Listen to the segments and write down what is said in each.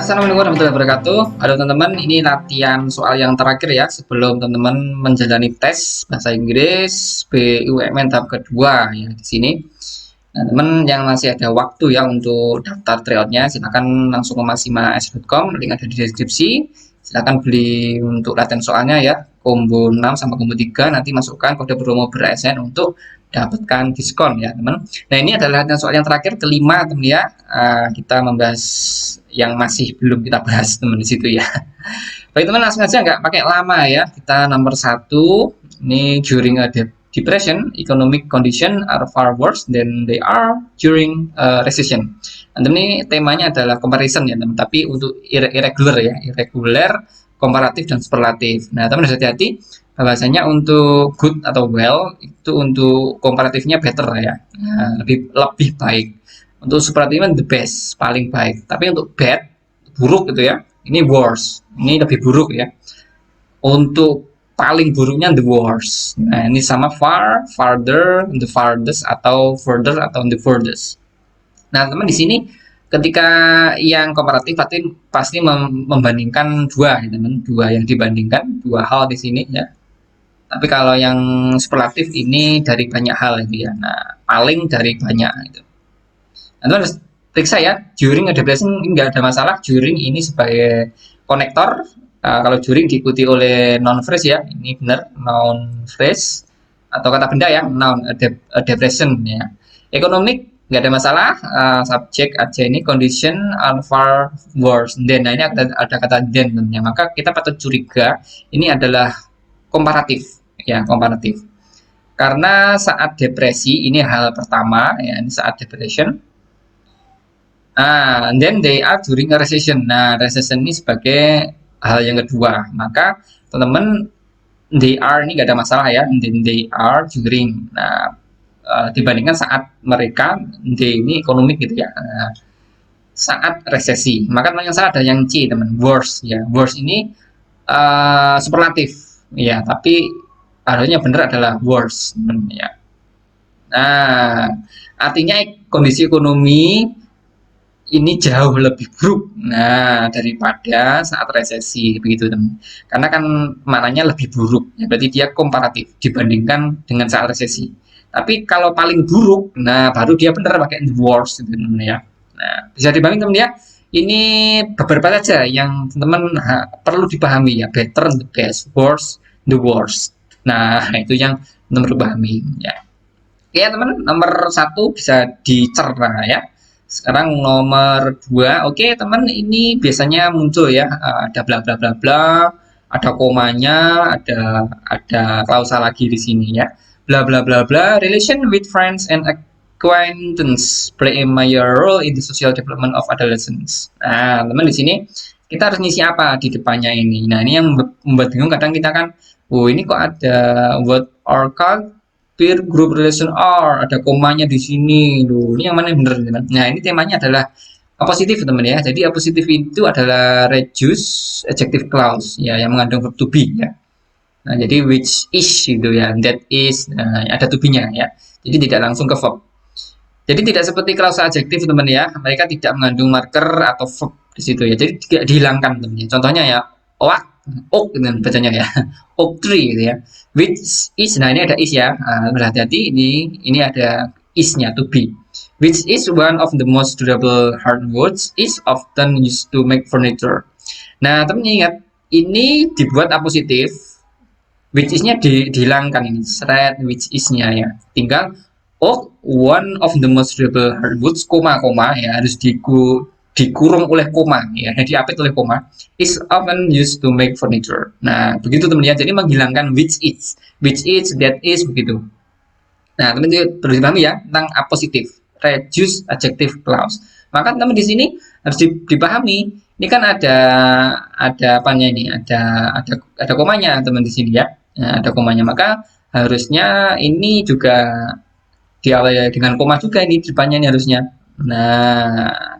Assalamualaikum warahmatullahi wabarakatuh. Halo teman-teman, ini latihan soal yang terakhir ya sebelum teman-teman menjalani tes bahasa Inggris BUMN tahap kedua ya di sini. Nah, teman yang masih ada waktu ya untuk daftar tryoutnya, silakan langsung ke masimas.com, link ada di deskripsi. Silakan beli untuk latihan soalnya ya, combo 6 sama combo 3, nanti masukkan kode promo BERASN untuk dapatkan diskon ya teman. Nah ini adalah latihan soal yang terakhir kelima teman ya. Kita membahas yang masih belum kita bahas teman di situ ya. Baik teman, langsung aja nggak pakai lama ya. Kita nomor satu, ini during a depression, economic condition are far worse than they are during a recession. Dan ini temanya adalah comparison ya teman, tapi untuk irregular ya, irregular, komparatif dan superlatif. Nah teman harus hati-hati, bahwasanya untuk good atau well itu untuk komparatifnya better ya, nah, lebih baik. Untuk superlatifnya the best, paling baik. Tapi untuk bad, buruk gitu ya, ini worse, ini lebih buruk ya. Untuk paling buruknya the worst. Nah, ini sama far, farther, the farthest atau further atau the furthest. Nah, teman di sini ketika yang komparatif pasti membandingkan dua, ya, teman, dua yang dibandingkan, dua hal di sini ya. Tapi kalau yang superlatif ini dari banyak hal itu ya. Nah, paling dari banyak itu. Nah, teman harus periksa ya, during a depression ini nggak ada masalah. During ini sebagai konektor. Kalau during diikuti oleh noun phrase ya, ini benar noun phrase atau kata benda ya, noun depression ya. Economic nggak ada masalah, subjek aja ini condition are far worse than. Nah ini ada kata then tentunya, maka kita patut curiga ini adalah komparatif ya, komparatif. Karena saat depresi ini hal pertama ya, ini saat depression. And then they are during a recession. Nah, recession ini sebagai hal yang kedua. Maka teman-teman they are ini gak ada masalah ya. And then they are during. Nah, dibandingkan saat mereka they ini ekonomik gitu ya. Nah, saat resesi. Maka yang salah ada yang C teman. Worse ya. Worse ini superlatif ya. Tapi harusnya benar adalah worse teman ya. Nah, artinya kondisi ekonomi ini jauh lebih buruk daripada saat resesi begitu teman. Karena kan maknanya lebih buruk ya, berarti dia komparatif dibandingkan dengan saat resesi. Tapi kalau paling buruk, nah baru dia benar pakai the worst gitu teman ya. Nah, bisa dibanding teman ya. Ini beberapa saja yang teman perlu dipahami ya, better the best, worse the worst. Nah, itu yang teman perlu pahami ya. Oke teman, nomor satu bisa dicerna ya. Sekarang nomor 2, oke teman, ini biasanya muncul ya, ada bla bla bla bla, ada komanya, ada klausa lagi di sini ya. Bla bla bla bla, relation with friends and acquaintance play a major role in the social development of adolescents. Nah, teman di sini kita harus ngisi apa di depannya ini. Nah, ini yang membuat bingung kadang kita kan, oh ini kok ada what are called peer group relation are, ada komanya di sini loh. Ini yang mana yang benar teman? Nah ini temanya adalah positif teman ya. Jadi positif itu adalah reduce adjective clause ya, yang mengandung verb to be ya. Nah jadi which is gitu ya, that is, nah, ada to be-nya ya. Jadi tidak langsung ke verb. Jadi tidak seperti klausa adjektif teman ya, mereka tidak mengandung marker atau verb di situ ya. Jadi tidak dihilangkan teman ya. Contohnya ya, oak, oak dengan bacanya ya, oak tree gitu ya. Which is, nah ini ada is ya, berhati-hati ini ada is-nya to be. Which is one of the most durable hardwoods is often used to make furniture. Nah teman ingat ini dibuat apositif, which is-nya dihilangkan ini, thread which is-nya ya. Tinggal oak one of the most durable hardwoods, koma ya, harus dikurung oleh koma ya, diapit oleh koma, is often used to make furniture. Nah begitu teman ya, jadi menghilangkan which is, that is begitu. Nah teman perlu dipahami ya tentang apositif, reduce adjective clause. Maka teman di sini harus dipahami, ini kan ada apanya ini, ada komanya teman di sini ya. Nah, ada komanya, maka harusnya ini juga diawali dengan koma juga ini depannya ini harusnya. Nah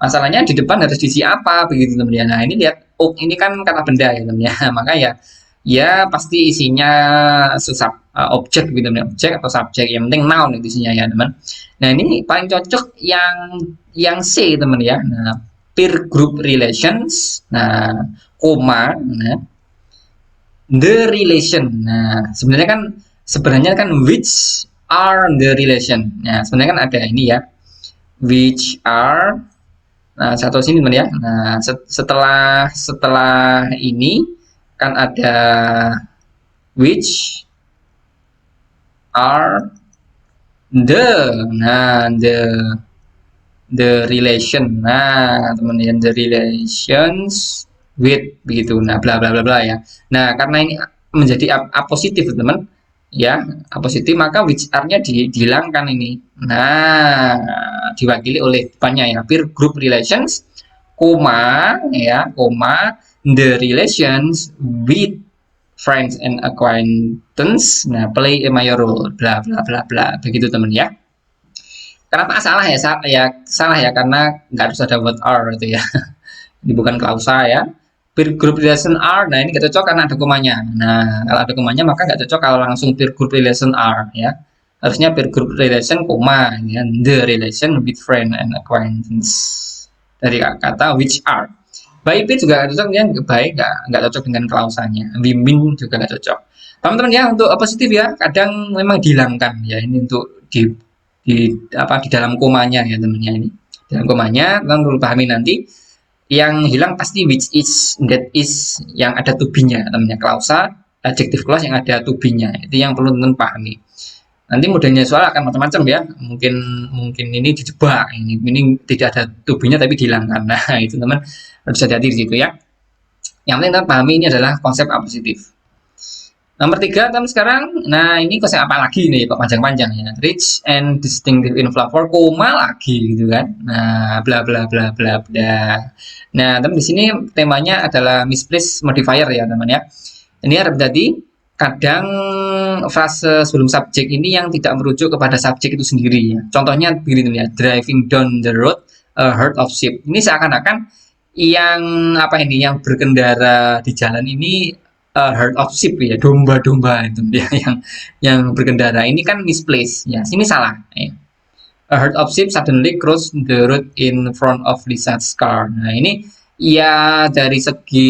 masalahnya di depan harus diisi apa begitu teman ya. Nah ini lihat oak ini kan kata benda ya teman ya. Maka ya pasti isinya objek gitu teman, objek atau subjek, yang penting noun itu isinya ya teman. Nah ini paling cocok yang C teman ya. Nah peer group relations, nah, koma, nah, the relation. Nah, sebenarnya kan which are the relation. Nah, sebenarnya kan ada ini ya, which are. Nah, satu sini teman ya. Nah, setelah ini kan ada which are the relation. Nah, teman-teman, the relations with begitu. Nah, bla bla bla bla ya. Nah, karena ini menjadi apositif, teman. Ya, apositif maka which are-nya dihilangkan ini. Nah, diwakili oleh depannya ya, peer group relations, koma ya, koma the relations with friends and acquaintance. Nah, play a major role, bla bla bla bla. Begitu teman ya. Kenapa salah ya? Salah ya karena nggak harus ada word are itu ya. Ini bukan klausa ya. Peer group relation are, nah ini nggak cocok karena ada komanya. Nah, kalau ada komanya maka nggak cocok kalau langsung peer group relation are ya. Harusnya peer group relation koma ya, the relation with friend and acquaintance dari kata which are. By it juga nggak cocok ya, baik nggak cocok dengan klausanya. Bimbing juga nggak cocok. Teman-teman ya, untuk positif ya kadang memang dihilangkan ya, ini untuk di dalam komanya ya teman-teman ini. Dalam komanya teman perlu pahami nanti yang hilang pasti which is, that is yang ada to be-nya teman-teman, klausa adjective clause yang ada to be-nya itu yang perlu teman pahami. Nanti modelnya soal akan macam-macam ya, mungkin ini dijebak, ini tidak ada to be-nya tapi dihilangkan. Nah, itu teman harus hati-hati di situ ya. Yang penting teman pahami ini adalah konsep apositif. Nomor 3 teman sekarang, nah ini konsep apa lagi nih kok panjang-panjang ya, rich and distinctive in flavor, koma lagi gitu kan, nah bla bla bla bla bla. Nah teman di sini temanya adalah misplaced modifier ya teman ya. Ini harap jadi kadang frase sebelum subjek ini yang tidak merujuk kepada subjek itu sendiri ya. Contohnya begini teman ya, driving down the road a herd of sheep. Ini seakan-akan yang apa ini, yang berkendara di jalan ini herd of sheep ya, domba-domba itu ya, yang berkendara ini kan misplaced ya, sini salah ya. A herd of sheep suddenly crossed the road in front of Lisa's car. Nah ini ya dari segi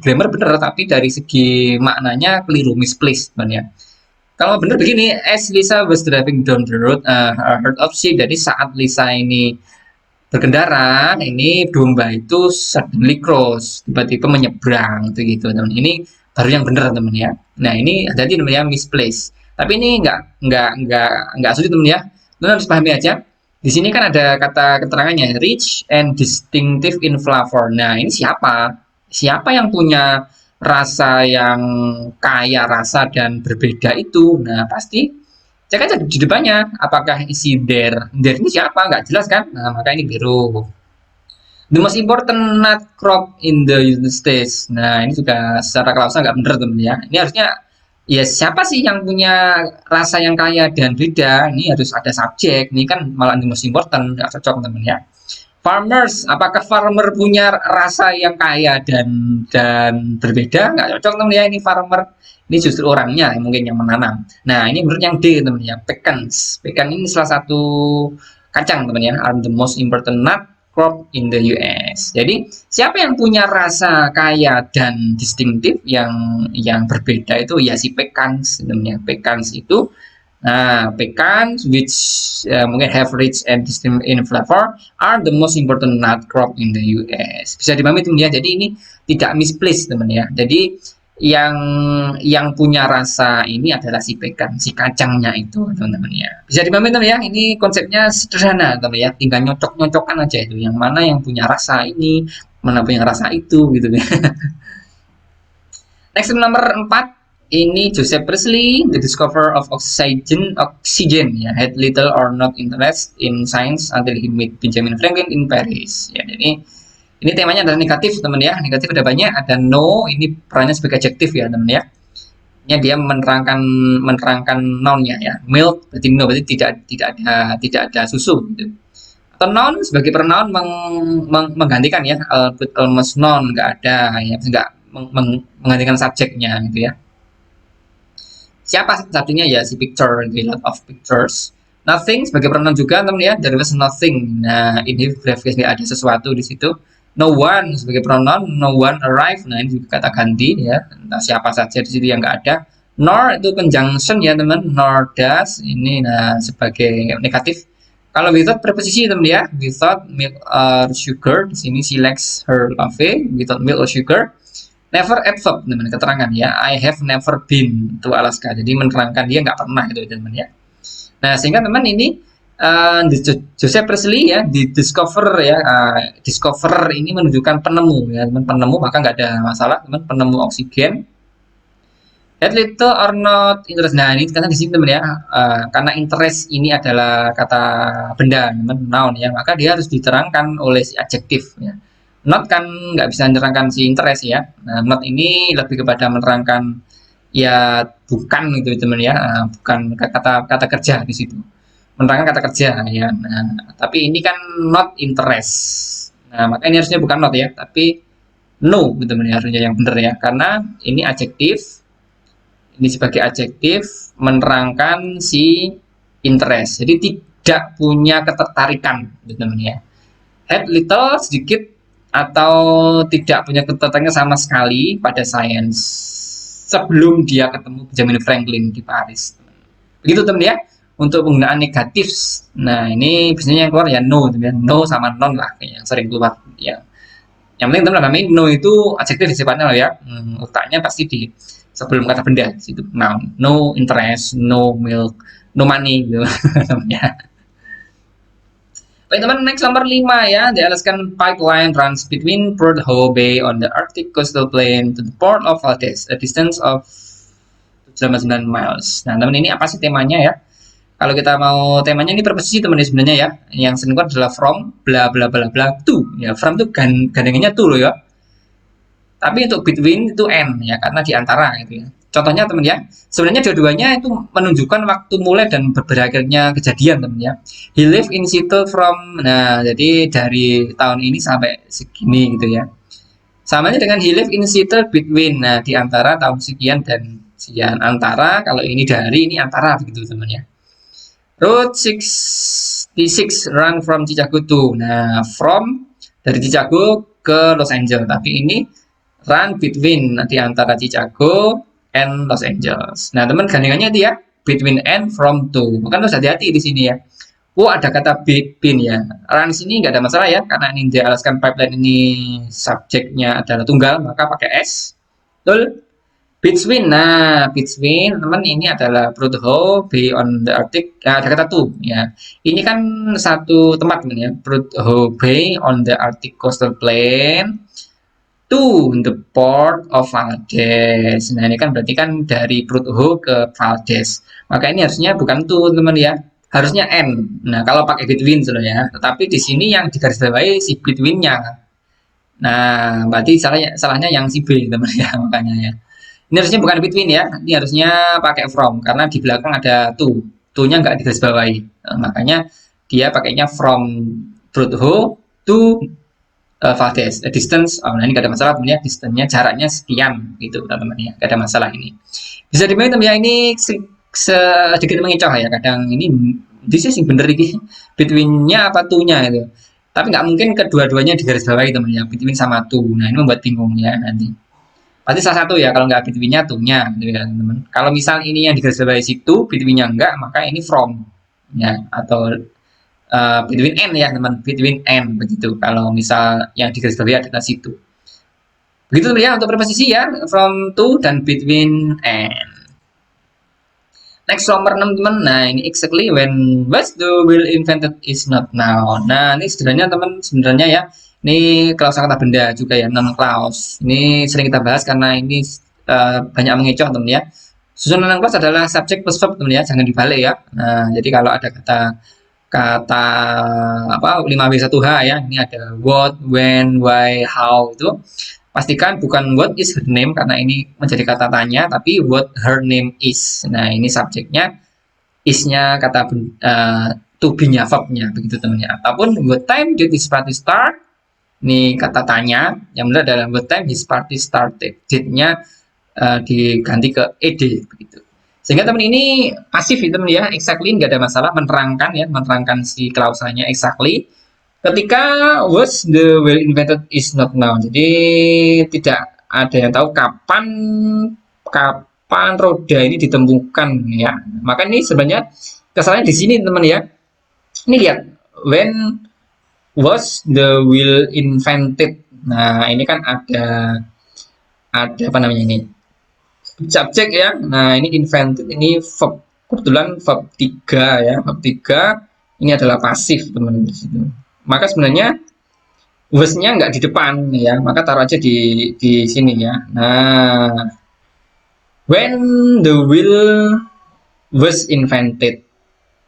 grammar benar, tapi dari segi maknanya keliru, misplaced ya. Kalau benar begini, as Lisa was driving down the road, a herd of sheep, jadi saat Lisa ini berkendara, ini domba itu suddenly cross, tiba-tiba menyeberang gitu teman. Ini baru yang benar teman ya. Nah ini jadi teman ya, misplaced. Tapi ini nggak sulit teman ya. Teman harus pahami aja. Di sini kan ada kata keterangannya rich and distinctive in flavor. Nah ini siapa? Siapa yang punya rasa yang kaya rasa dan berbeda itu? Nah pasti cek aja di depannya, apakah isi there ini siapa, nggak jelas kan, nah maka ini biru. The most important nut crop in the United States, nah ini juga secara klausa nggak benar teman ya. Ini harusnya ya siapa sih yang punya rasa yang kaya dan beda, ini harus ada subjek, ini kan malah the most important, nggak cocok teman ya. Farmers, apakah farmer punya rasa yang kaya dan berbeda, nggak cocok teman ya. Ini farmer, ini justru orangnya yang mungkin yang menanam. Nah ini menurut yang D teman ya, pecans. Pecan ini salah satu kacang teman ya, are the most important nut crop in the US. Jadi siapa yang punya rasa kaya dan distinktif yang berbeda itu ya si pecans teman ya. Pecans itu, nah pecans which mungkin have rich and distinct in flavor are the most important nut crop in the US. Bisa dipahami teman ya. Jadi ini tidak misplaced teman ya. Jadi yang punya rasa ini adalah si pekan, si kacangnya itu teman-teman ya. Bisa dipahami teman ya. Ini konsepnya sederhana teman ya. Tinggal nyocok-nyocokan aja itu. Yang mana yang punya rasa ini, mana punya rasa itu gitu ya. Next nomor 4. Ini Joseph Priestley, the discoverer of oxygen ya, had little or not interest in science until he met Benjamin Franklin in Paris. Ya, jadi ini temanya adalah negatif teman ya. Negatif ada banyak, ada no, ini perannya sebagai adjektif ya teman ya. Ini dia menerangkan noun-nya ya. Milk berarti no, berarti tidak ada susu gitu. Atau noun sebagai pronoun menggantikan ya, almost noun, nggak ada ya, nggak menggantikan subjeknya gitu ya. Siapa satunya ya si picture, a lot of pictures. Nothing sebagai pronoun juga teman ya. There was nothing. Nah, ini brief case nggak ada sesuatu di situ. No one sebagai pronoun. No one arrived. Nah, ini juga kata ganti ya. Entah siapa saja di situ yang nggak ada. Nor itu conjunction ya teman. Nor does. Ini nah sebagai negatif. Kalau without preposisi teman ya. Without milk or sugar. Di sini she likes her coffee. Without milk or sugar. Never adverb teman keterangan ya. I have never been to Alaska. Jadi menerangkan dia nggak pernah gitu teman ya. Nah, sehingga teman ini Joseph Priestley ya di discover ya, discover ini menunjukkan penemu ya, teman penemu maka nggak ada masalah teman penemu oksigen. That little or not interest. Nah, ini karena di sini teman ya, karena interest ini adalah kata benda teman noun ya, maka dia harus diterangkan oleh si adjektif ya. Not kan nggak bisa menerangkan si interest ya. Nah, not ini lebih kepada menerangkan ya bukan gitu teman ya, bukan kata kerja di situ menerangkan kata kerja ya. Nah, tapi ini kan not interest. Nah, maka ini harusnya bukan not ya, tapi no gitu teman ya, harusnya yang benar ya, karena ini adjektif, ini sebagai adjektif menerangkan si interest. Jadi tidak punya ketertarikan gitu teman ya. Had little sedikit atau tidak punya ketertarikan sama sekali pada sains sebelum dia ketemu Benjamin Franklin di Paris. Begitu teman ya untuk penggunaan negatif. Nah, ini biasanya yang keluar ya no, no sama non lah yang sering keluar ya. Yang penting teman-teman no itu adjektif sifatnya lah ya. Letaknya pasti di sebelum kata benda situ. Noun, no interest, no milk, no money gitu. Ya. Baik teman, next nomor 5 ya. The Alaskan pipeline runs between Port Howe Bay on the Arctic coastal plain to the port of Valdez, a distance of 79 miles. Nah, teman ini apa sih temanya ya? Kalau kita mau temanya ini preposisi teman sebenarnya ya. Yang sering adalah from bla bla bla bla to. Ya, from itu gandengannya to loh ya. Tapi untuk between itu n ya karena di antara gitu ya. Contohnya teman ya, sebenarnya dua-duanya itu menunjukkan waktu mulai dan berakhirnya kejadian teman ya. He lived in Seattle from, nah jadi dari tahun ini sampai segini gitu ya. Samanya dengan he lived in Seattle between, nah di antara tahun sekian dan sekian, antara kalau ini dari ini antara begitu teman ya. Route 66 run from Chicago to, nah from dari Chicago ke Los Angeles, tapi ini run between di antara Chicago and Los Angeles. Nah, teman gandengannya itu ya, between and from to. Bukan harus hati-hati di sini ya. Oh, ada kata between ya. Run di sini nggak ada masalah ya, karena ini di Alaskan Pipeline ini subjeknya adalah tunggal, maka pakai S. Betul? Between, nah between teman ini adalah Prudhoe Bay on the Arctic. Nah, ada kata to ya. Ini kan satu tempat teman ya, Prudhoe Bay on the Arctic coastal plain to the port of Valdez. Nah, ini kan berarti kan dari Prudhoe ke Valdez. Maka ini harusnya bukan to teman ya, harusnya n. Nah, kalau pakai between ya. Tetapi di sini yang digarisbawahi si between-nya. Nah, berarti salahnya yang si B teman ya, makanya ya. Ini harusnya bukan between ya, ini harusnya pakai from karena di belakang ada to. To-nya nggak digarisbawahi. Nah, makanya dia pakainya from Prudhoe to Valdez. Distance, oh, nah ini nggak ada masalah teman ya, distance-nya jaraknya sekian gitu teman-teman ya, nggak ada masalah ini. Bisa dimana teman ya, ini sedikit mengecoh ya, kadang ini sih bener ini between-nya apa to-nya itu. Tapi nggak mungkin kedua-duanya digarisbawahi teman ya, between sama to. Nah, ini membuat bingung ya nanti. Pasti salah satu ya, kalau nggak between-nya to-nya gitu ya teman-teman. Kalau misal ini yang digarisbawahi situ, between-nya enggak, maka ini from ya, atau between n ya teman, between n begitu. Kalau misal yang digarisbawahi adalah situ. Begitu ya untuk preposisi ya, from to dan between n. Next nomor 6 teman. Nah, ini exactly when was the wheel invented is not now. Nah, ini sebenarnya ya. Ini klausa kata benda juga ya, non clause. Ini sering kita bahas karena ini banyak mengecoh teman ya. Susunan non clause adalah subjek plus verb teman ya, jangan dibalik ya. Nah, jadi kalau ada kata apa 5W1H ya, ini ada what, when, why, how itu pastikan bukan what is her name karena ini menjadi kata tanya, tapi what her name is. Nah, ini subjeknya, is-nya kata to be-nya, verb-nya begitu teman-teman. Ataupun what time did this party start? Ini kata tanya, yang benar adalah what time his party started. Date-nya diganti ke ed begitu. Sehingga teman ini pasif ya teman ya, exactly nggak ada masalah, menerangkan ya, menerangkan si klausanya exactly. Ketika was the well invented is not now. Jadi tidak ada yang tahu kapan kapan roda ini ditemukan ya. Maka ini sebenarnya kesalahannya di sini teman ya. Ini lihat, when was the wheel invented. Nah, ini kan ada apa namanya ini? Subjek ya. Nah, ini invented, ini verb. Kebetulan verb 3 ya. Verb 3 ini adalah pasif, teman di situ. Maka sebenarnya was-nya nggak di depan ya, maka taruh aja di sini ya. Nah, when the wheel was invented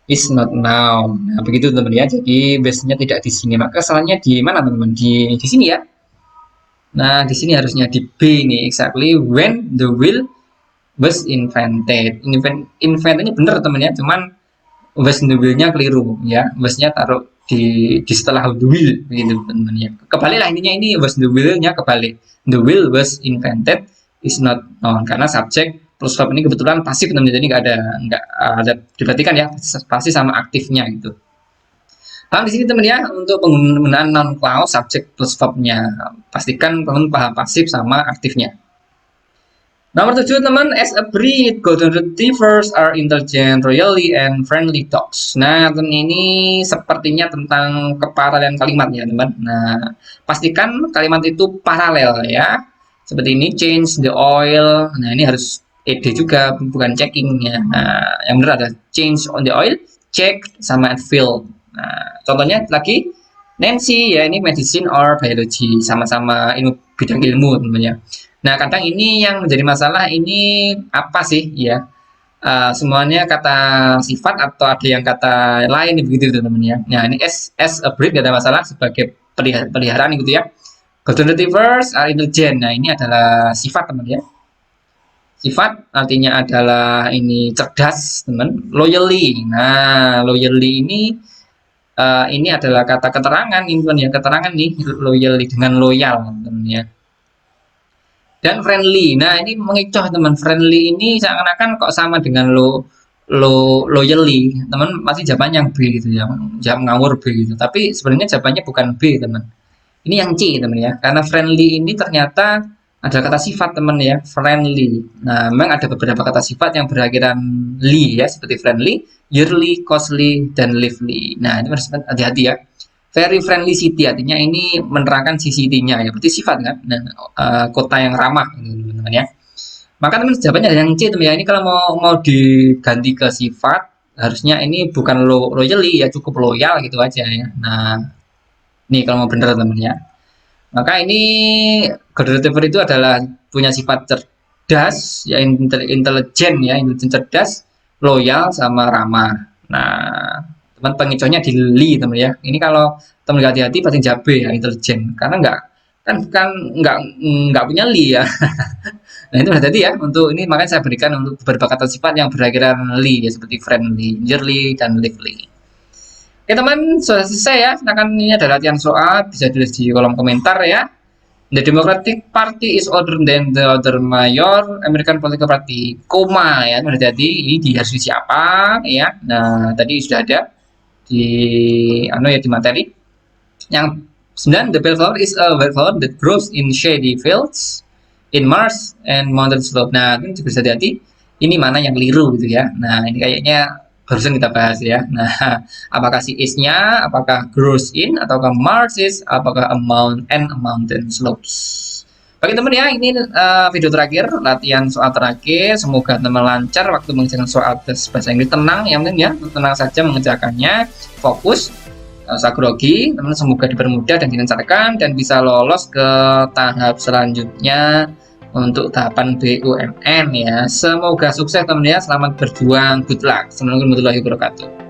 is not now. Nah, begitu teman ya. Jadi base-nya tidak di sini. Maka salahnya di mana teman-teman? Di sini ya. Nah, di sini harusnya di B nih. Exactly when the wheel was invented. Invent ini benar teman ya. Cuman was the wheel-nya keliru ya. Was-nya taruh di setelah the wheel begitu teman ya. Kebalik lah intinya, ini was the wheel-nya kebalik. The wheel was invented is not known karena subjek plus verb ini kebetulan pasif teman, jadi nggak ada diperhatikan ya, pasti sama aktifnya gitu. Paham di sini teman ya, untuk penggunaan noun clause subjek plus verbnya, pastikan teman paham pasif sama aktifnya. Nomor 7 teman, as a breed, golden retrievers are intelligent, royally, and friendly dogs. Nah, teman ini sepertinya tentang keparalelan kalimat ya teman. Nah, pastikan kalimat itu paralel ya. Seperti ini, change the oil. Nah, ini harus ed juga, bukan checking ya. Nah, yang benar ada change on the oil, check sama fill. Nah, contohnya lagi Nancy ya, ini medicine or biology, sama-sama bidang ilmu teman-teman ya. Nah, kadang ini yang menjadi masalah ini apa sih ya? Semuanya kata sifat atau ada yang kata lain begitu teman-teman ya. Nah, ini as a breed gak ada masalah sebagai peliharaan gitu ya. Golden retrievers are intelligent. Nah, ini adalah sifat teman ya. Sifat artinya adalah ini cerdas teman. Loyally. Nah, loyally ini adalah kata keterangan ini teman ya. Keterangan nih loyally dengan loyal teman ya. Dan friendly. Nah, ini mengecoh teman. Friendly ini seakan-akan kok sama dengan loyally. Teman masih jawabannya B gitu ya. Jawab ngawur B gitu. Tapi sebenarnya jawabannya bukan B, teman. Ini yang C, teman ya. Karena friendly ini ternyata ada kata sifat, teman ya. Friendly. Nah, memang ada beberapa kata sifat yang berakhiran li ya, seperti friendly, yearly, costly, dan lively. Nah, ini harus hati-hati ya. Very friendly city artinya ini menerangkan si city-nya ya, berarti sifat kan. Nah, kota yang ramah teman-teman ya. Maka teman jawabannya yang C teman ya. Ini kalau mau diganti ke sifat harusnya ini bukan loyally ya, cukup loyal gitu aja ya. Nah, ini kalau mau bener teman ya. Maka ini golden retriever itu adalah punya sifat cerdas ya, intelijen ya, intelijen, cerdas, loyal sama ramah. Nah, teman pengecohnya di li teman ya. Ini kalau teman hati-hati pasti jabe ya, intelijen, karena kan nggak punya li ya. Nah, itu tadi ya untuk ini, makanya saya berikan untuk beberapa kata sifat yang berakhiran li ya, seperti friendly, yearly, dan lively. Oke teman, sudah selesai ya. Silakan, ini ada latihan soal, bisa ditulis di kolom komentar ya. The Democratic Party is older than the other major American political party. Koma ya, hati-hati ini harus diisi apa ya. Nah, tadi sudah ada di materi. Yang 9, the bellflower is a wildflower that grows in shady fields, in marsh and mountain slope. Nah, ini juga bisa hati-hati. Ini mana yang keliru gitu ya. Nah, ini kayaknya barusan kita bahas ya. Nah, apakah si is-nya, apakah grows in, ataukah marshes, apakah a mountain slopes. Bagi teman ya, ini video terakhir, latihan soal terakhir. Semoga teman lancar waktu mengerjakan soal tes bahasa Inggris. Tenang ya, ya, tenang saja mengerjakannya, fokus, usah grogi. Teman semoga dipermudah dan dilancarkan dan bisa lolos ke tahap selanjutnya untuk tahapan BUMN ya. Semoga sukses teman ya. Selamat berjuang. Good luck. Assalamualaikum warahmatullahi wabarakatuh.